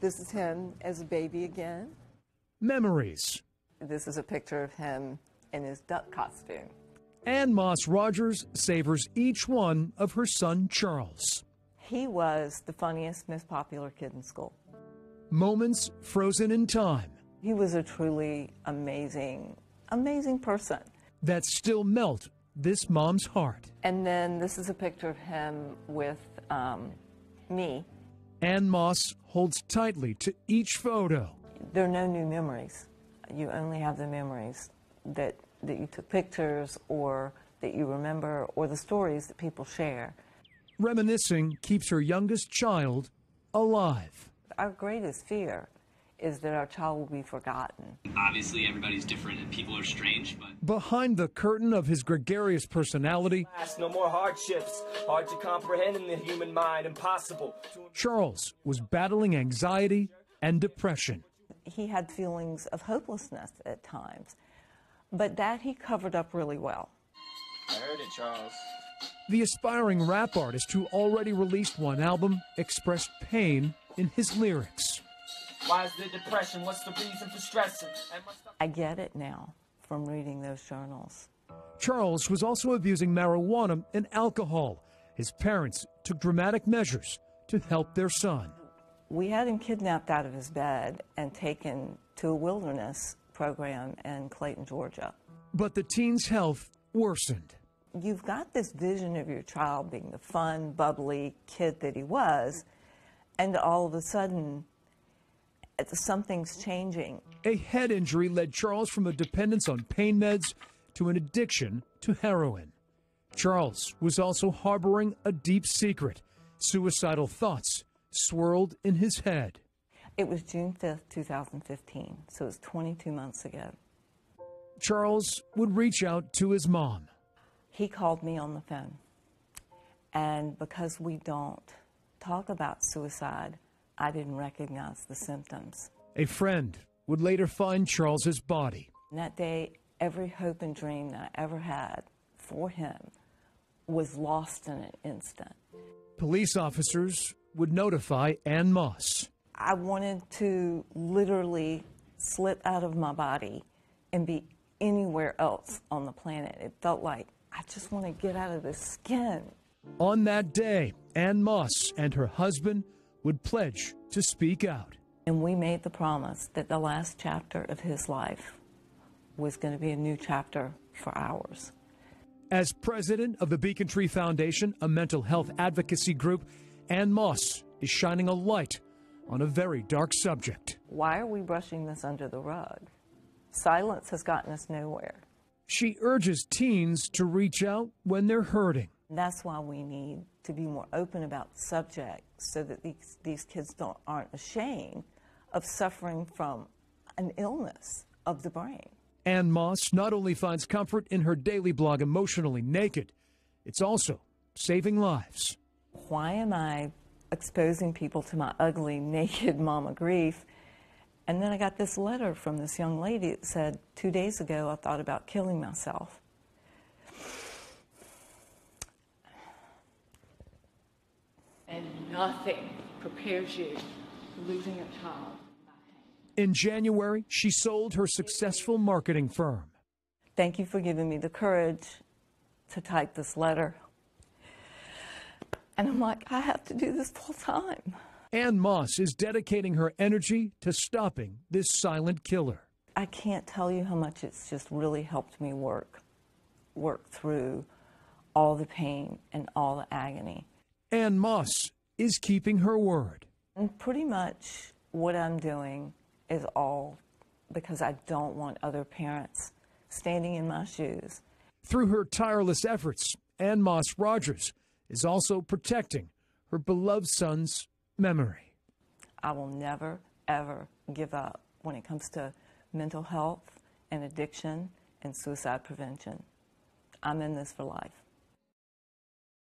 This is him as a baby again. Memories. This is a picture of him in his duck costume. Ann Moss Rogers savors each one of her son Charles. He was the funniest, most popular kid in school. Moments frozen in time. He was a truly amazing, amazing person. That still melt this mom's heart. And then this is a picture of him with me. Ann Moss holds tightly to each photo. There are no new memories. You only have the memories that you took pictures or that you remember or the stories that people share. Reminiscing keeps her youngest child alive. Our greatest fear is that our child will be forgotten. Obviously, everybody's different and people are strange, but... Behind the curtain of his gregarious personality, no more hardships, hard to comprehend in the human mind, impossible. Charles was battling anxiety and depression. He had feelings of hopelessness at times, but that he covered up really well. I heard it, Charles. The aspiring rap artist who already released one album expressed pain in his lyrics. Why is there depression? What's the reason for stressing? I get it now from reading those journals. Charles was also abusing marijuana and alcohol. His parents took dramatic measures to help their son. We had him kidnapped out of his bed and taken to a wilderness program in Clayton, Georgia. But the teen's health worsened. You've got this vision of your child being the fun, bubbly kid that he was, and all of a sudden, something's changing. A head injury led Charles from a dependence on pain meds to an addiction to heroin. Charles was also harboring a deep secret. Suicidal thoughts swirled in his head. It was June 5th, 2015, so it was 22 months ago. Charles would reach out to his mom. He called me on the phone, and because we don't talk about suicide, I didn't recognize the symptoms. A friend would later find Charles's body. And that day, every hope and dream that I ever had for him was lost in an instant. Police officers would notify Ann Moss. I wanted to literally slip out of my body and be anywhere else on the planet. It felt like I just want to get out of this skin. On that day, Ann Moss and her husband would pledge to speak out. And we made the promise that the last chapter of his life was going to be a new chapter for ours. As president of the Beacon Tree Foundation, a mental health advocacy group, Ann Moss is shining a light on a very dark subject. Why are we brushing this under the rug? Silence has gotten us nowhere. She urges teens to reach out when they're hurting. That's why we need to be more open about the subject so that these kids aren't ashamed of suffering from an illness of the brain. Ann Moss not only finds comfort in her daily blog, Emotionally Naked, it's also saving lives. Why am I exposing people to my ugly, naked mama grief? And then I got this letter from this young lady that said, 2 days ago, I thought about killing myself. And nothing prepares you for losing a child. In January, she sold her successful marketing firm. Thank you for giving me the courage to type this letter. And I'm like, I have to do this full time. Ann Moss is dedicating her energy to stopping this silent killer. I can't tell you how much it's just really helped me work through all the pain and all the agony. Ann Moss is keeping her word. And pretty much what I'm doing is all because I don't want other parents standing in my shoes. Through her tireless efforts, Ann Moss Rogers is also protecting her beloved son's memory. I will never, ever give up when it comes to mental health and addiction and suicide prevention. I'm in this for life.